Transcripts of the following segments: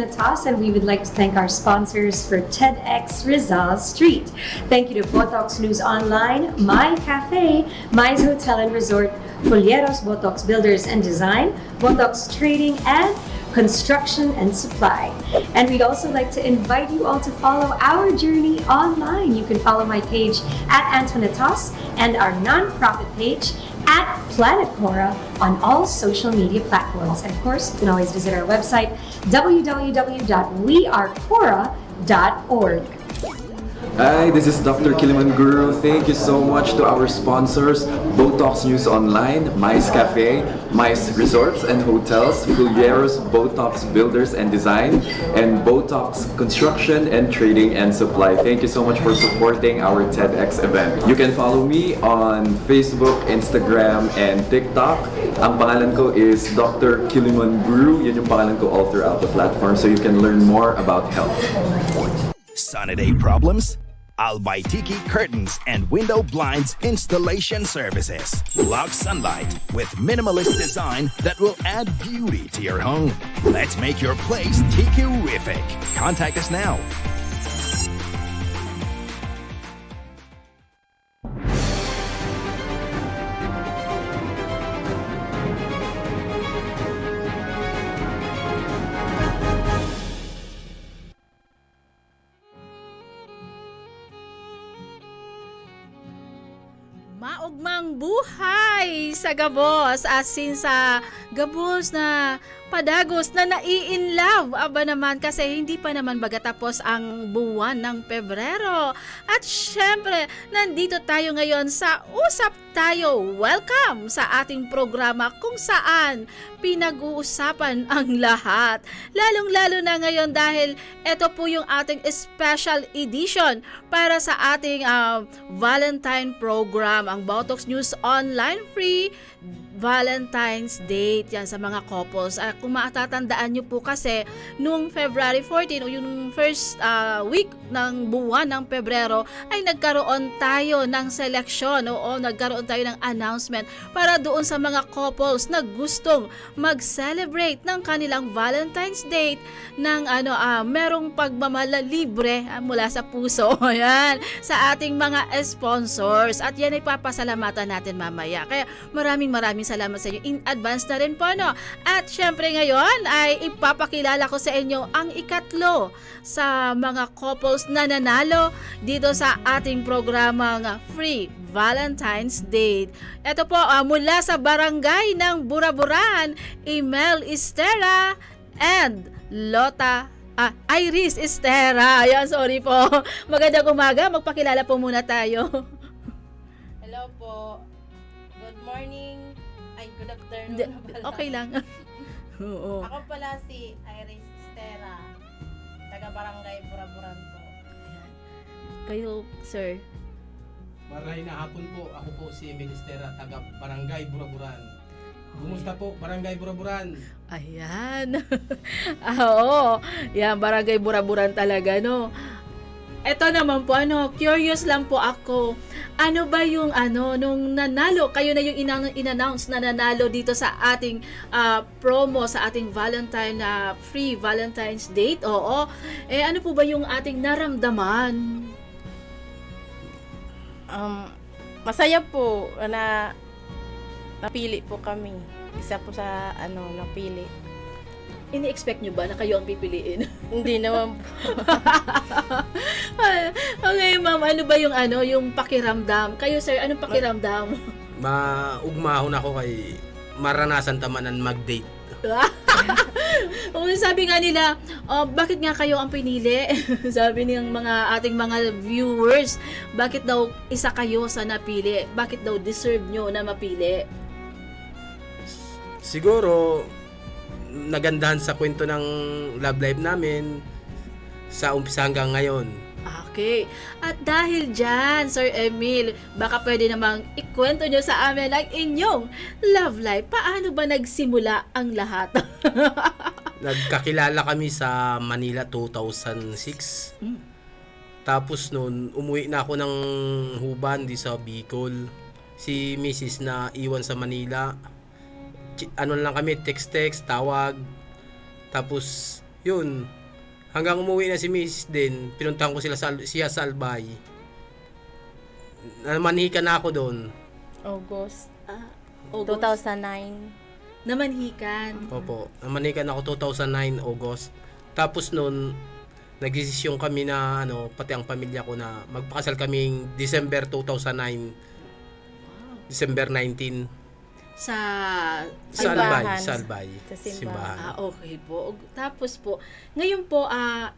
Natas, and we would like to thank our sponsors for TEDx Rizal Street. Thank you to Botox News Online, My Cafe, My's Hotel and Resort, Folieros Botox Builders and Design, Botox Trading, and Construction and Supply. And we'd also like to invite you all to follow our journey online. You can follow my page at Antoinatos and our nonprofit page at Planet Cora on all social media platforms. And of course, you can always visit our website, www.wearecora.org. Hi, this is Dr. Kiliman Guru. Thank you so much to our sponsors, Botox News Online, Mice Cafe, Mice Resorts and Hotels, Fulieros Botox Builders and Design, and Botox Construction and Trading and Supply. Thank you so much for supporting our TEDx event. You can follow me on Facebook, Instagram, and TikTok. Ang pangalan ko is Dr. Kiliman Guru. Yun yung pangalan ko all throughout the platform, so you can learn more about health. Sunny day problems? Albaitiki Curtains and Window Blinds Installation Services. Block sunlight with minimalist design that will add beauty to your home. Let's make your place tiki-rific. Contact us now. Maugmang buhay sa gabos, asin sa gabos na padagos na nai-inlove. Aba naman kasi hindi pa naman baga tapos ang buwan ng Pebrero. At syempre, nandito tayo ngayon sa Usap Tayo. Welcome sa ating programa kung saan pinag-uusapan ang lahat. Lalong-lalo na ngayon dahil ito po yung ating special edition para sa ating Valentine program, ang Botox News Online Free Valentine's Date. Yan sa mga couples. Kung matatandaan nyo po kasi nung February 14 o yung first week ng buwan ng Pebrero ay nagkaroon tayo ng seleksyon o nagkaroon tayo ng announcement para doon sa mga couples na gustong mag-celebrate ng kanilang Valentine's Date ng merong pagmamahal libre mula sa puso. Yan, sa ating mga sponsors. At yan ay papasalamatan natin mamaya. Kaya maraming salamat sa inyo in advance na rin po, no? At syempre ngayon ay ipapakilala ko sa inyo ang ikatlo sa mga couples na nanalo dito sa ating programang Free Valentine's Date. Ito po mula sa barangay ng Buraburan, Emel Estera and Iris Estera. Ayan, sorry po. Magandang umaga. Magpakilala po muna tayo. Hello po. Good morning. Ay, good afternoon. Okay lang. Oo. Ako pala si Iris Estera, taga Barangay Buraburan po. Kayo, sir. Maray na hapon po. Ako po si Emel Estera, taga Barangay Buraburan. Kumusta po, Barangay Buraburan? Ayan. Oo. Yan, Barangay Buraburan talaga, no? Ito naman po, curious lang po ako. Ano ba yung nung nanalo, kayo na yung in-announce na nanalo dito sa ating promo, sa ating Valentine, Free Valentine's Date? Oo. Ano po ba yung ating naramdaman? Masaya po na napili po kami. Isa po sa napili. Ini-expect nyo ba na kayo ang pipiliin? Hindi naman po. Okay, ma'am, ano ba yung pakiramdam? Kayo, sir, anong pakiramdam? Maugmahon ako kay maranasan tamanan mag-date. Sabi nga nila, bakit nga kayo ang pinili? Sabi ng ating mga viewers, bakit daw isa kayo sa napili? Bakit daw deserve nyo na mapili? Siguro, nagandahan sa kwento ng love life namin sa umpisa hanggang ngayon. Okay. At dahil dyan, Sir Emil, baka pwede namang ikwento nyo sa amin ang inyong love life. Paano ba nagsimula ang lahat? Nagkakilala kami sa Manila 2006. Tapos noon, umuwi na ako ng Huban di sa Bicol. Si Mrs. na iwan sa Manila. Lang kami, text, tawag. Tapos Yun. Hanggang umuwi na si Miss din, pinuntahan ko siya sa Albay. Namanhikan na ako doon. August August. 2009. Namanhikan. Opo. Namanhikan ako 2009 August. Tapos noon, nagdesisyon kami na pati ang pamilya ko na magpakasal kaming December 2009. December 19 Sa sa Simbahan. Albay, sa Albay. Sa simbahan. okay po. Tapos po, ngayon po,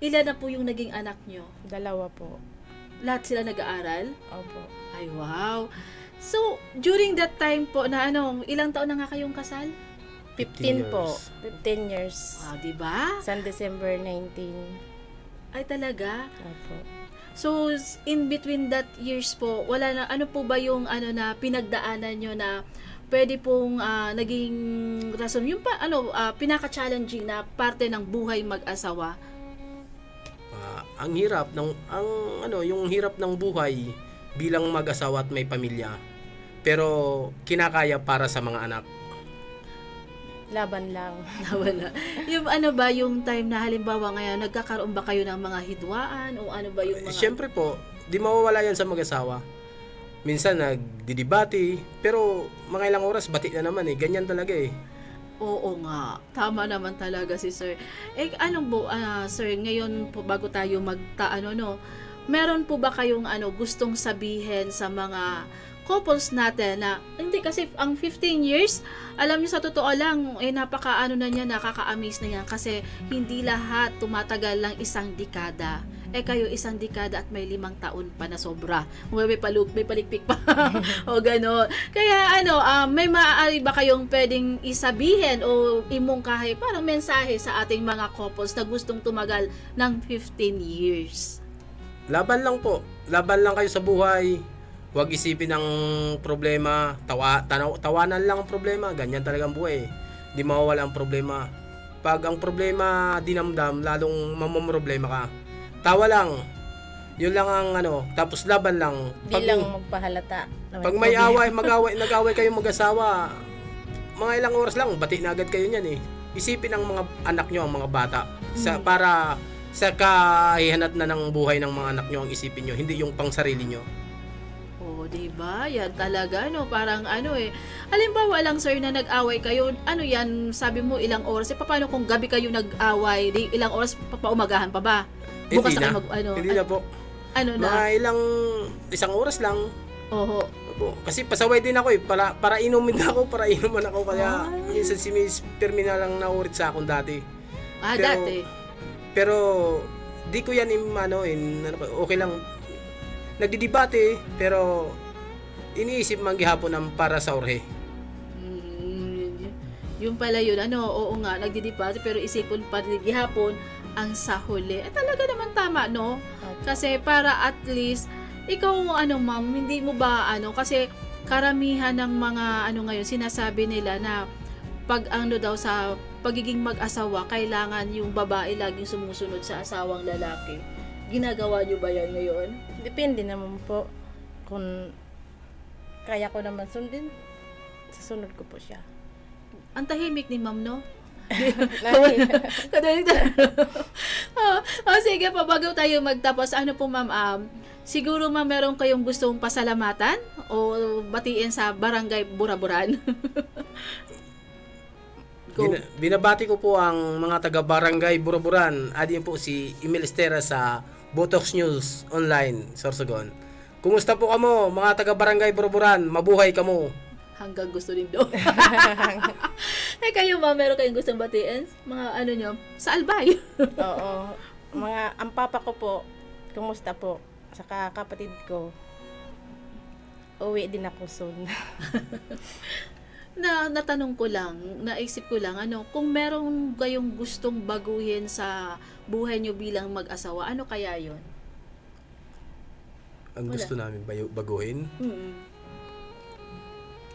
ilan na po yung naging anak nyo? 2 po. Lahat sila nag-aaral? Opo. Ay, wow. So, during that time po na ilang taon na nga kayong kasal? 15 po. years. 15 years. Wow, di ba? Sa December 19. Ay, talaga? Opo. So, in between that years po, wala na, ano po ba yung na pinagdaanan nyo na pwede pong naging rason, yung pinaka-challenging na parte ng buhay mag-asawa? Ang hirap ng yung hirap ng buhay bilang mag-asawa at may pamilya. Pero kinakaya para sa mga anak. Laban lang. Wala. Yung ba yung time na halimbawa ngayon, nagkakaroon ba kayo ng mga hidwaan o ano ba yung mga... Siyempre po, di mawawala yan sa mag-asawa. Minsan nagdidibati, pero mga ilang oras bati na naman ganyan talaga Oo nga, tama naman talaga si Sir. Sir, ngayon po bago tayo meron po ba kayong gustong sabihin sa mga couples natin na, hindi kasi ang 15 years, alam niyo sa totoo lang, nakaka-amaze na yan kasi hindi lahat tumatagal lang isang dekada. Kayo isang dekada at may 5 taon pa na sobra. May palikpik pa. O gano'n. Kaya may maaari ba kayong pwedeng isabihin o imungkahi parang mensahe sa ating mga couples na gustong tumagal ng 15 years? Laban lang po. Laban lang kayo sa buhay. Huwag isipin ang problema. Tawanan lang ang problema. Ganyan talaga ang buhay. Di mawawala ang problema. Pag ang problema dinamdam, lalong mamomroblema ka. Tawa lang. Yun lang ang tapos laban lang. Di lang magpahalata. Pag may nag-away kayong mag-asawa, mga ilang oras lang, bati na agad kayo niyan Isipin ang mga anak nyo, ang mga bata. Para sa kahihanat na ng buhay ng mga anak nyo ang isipin nyo, hindi yung pang sarili nyo. Oo, diba? Yan talaga, parang halimbawa lang, sir, na nag-away kayo, yan, sabi mo ilang oras, paano kung gabi kayo nag-away, ilang oras paumagahan pa ba? Bukas Hindi na na. kayo Hindi na po. Mga isang oras lang. Oho. Opo. Kasi pasaway din ako para inumin ako kaya minsan si Miss Permina lang naurit sa akin dati. Dati. Pero di ko yan okay lang. Nagdidebate pero iniisip man gihapon ang para sa orhe. Yung pala yun, oo nga, nagdidebate pero isipon pa rin gihapon ang sa huli. Talaga naman tama, no? Kasi para at least, ikaw, ma'am, hindi mo ba, kasi karamihan ng mga, ngayon, sinasabi nila na pag daw sa pagiging mag-asawa, kailangan yung babae laging sumusunod sa asawang lalaki. Ginagawa nyo ba yan ngayon? Depende naman po. Kung kaya ko naman sundin, sasunod ko po siya. Ang tahimik ni ma'am, no? Sige pa, bago tayo magtapos, po ma'am, siguro ma'am meron kayong gustong pasalamatan o batiin sa Barangay Buraburan? Binabati ko po ang mga taga Barangay Buraburan. Adin po si Emil Estera sa Botox News Online, Sorsogon. Kumusta po kamo mga taga Barangay Buraburan? Mabuhay kamo. Hanggang gusto din doon. Kayo ma'am, meron kayong gustong batiin? Mga nyo, sa Albay. Oo. Ang papa ko po, kumusta po? Saka kapatid ko, uwi din ako soon. Natanong ko lang, naisip ko lang, kung meron kayong gustong baguhin sa buhay nyo bilang mag-asawa, ano kaya yon? Ang gusto namin baguhin?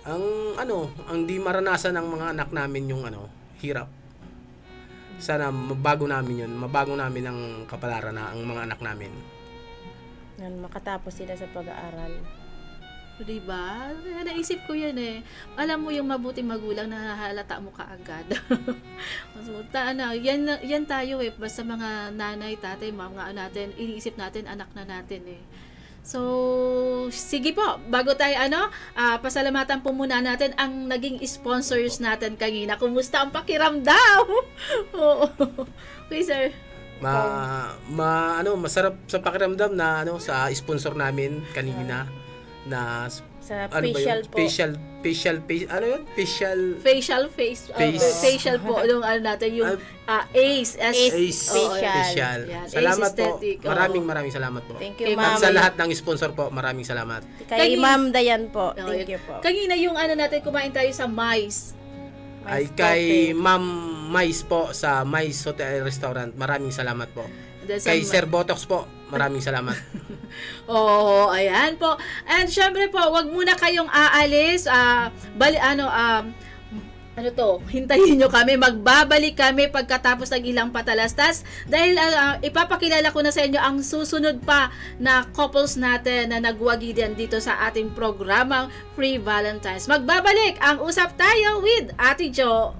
Ang di maranasan ng mga anak namin yung hirap. Sana mabago namin ang kapalaran na ang mga anak namin. Yan, makatapos sila sa pag-aaral. Diba? Naisip ko yan eh. Alam mo yung mabuting magulang na halata mo kaagad. Yan tayo eh. Basta mga nanay, tatay, mga natin, iniisip natin, anak na natin eh. So, sige po, bago tayo pasalamatan po muna natin ang naging sponsors natin kanina. Kumusta ang pakiramdam? Oo. Okay, sir. Masarap sa pakiramdam na sa sponsor namin kanina na Sa ano ba facial yun? po. Facial po yung natin yung ACE ACE facial. Yan, Salamat ACE po. aesthetic, oo. Maraming salamat po. Thank you, At ma'am. sa lahat ng sponsor po, maraming salamat. Kay Ma'am Dayan po. Thank you po. Kanina yung natin kumain tayo sa Mais. Ay Nice kay coffee. Ma'am Mais po sa Mais Hotel and Restaurant. Maraming salamat po. Then sa Kay Sir Botox po, maraming salamat. Oo, ayan po. And syempre po, wag muna kayong aalis. Hintayin nyo kami. Magbabalik kami pagkatapos ng ilang patalastas. Dahil ipapakilala ko na sa inyo ang susunod pa na couples natin na nagwagi din dito sa ating programang Free Valentine's. Magbabalik ang Usap Tayo with Ate Jo.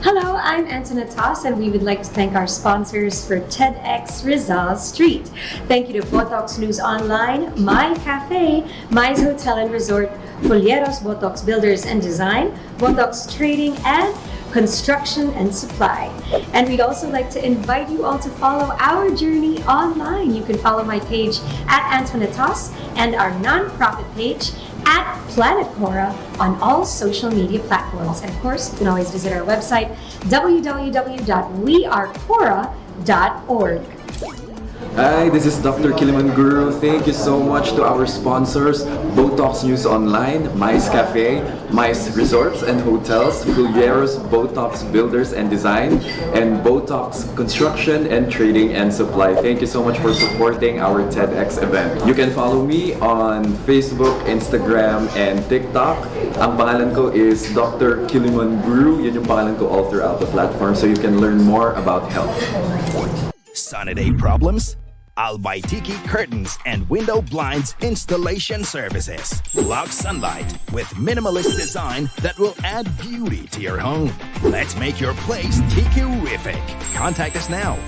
Hello, I'm Antoinette Toss, and we would like to thank our sponsors for TEDx Rizal Street. Thank you to Botox News Online, My Cafe, My's Hotel and Resort, Folieros Botox Builders and Design, Botox Trading, and Construction and Supply. And we'd also like to invite you all to follow our journey online. You can follow my page at Antoinette Toss and our nonprofit page at Planet Cora on all social media platforms. And of course, you can always visit our website, www.wearecora.org. Hi, this is Dr. Kiliman Guru. Thank you so much to our sponsors, Botox News Online, Mice Cafe, Mice Resorts and Hotels, Fulieros Botox Builders and Design, and Botox Construction and Trading and Supply. Thank you so much for supporting our TEDx event. You can follow me on Facebook, Instagram, and TikTok. Ang pangalan ko is Dr. Kiliman Guru. Yun yung pangalan ko all throughout the platform, so you can learn more about health. Sunny day problems? Albaitiki Curtains and Window Blinds Installation Services. Block sunlight with minimalist design that will add beauty to your home. Let's make your place tiki-rific. Contact us now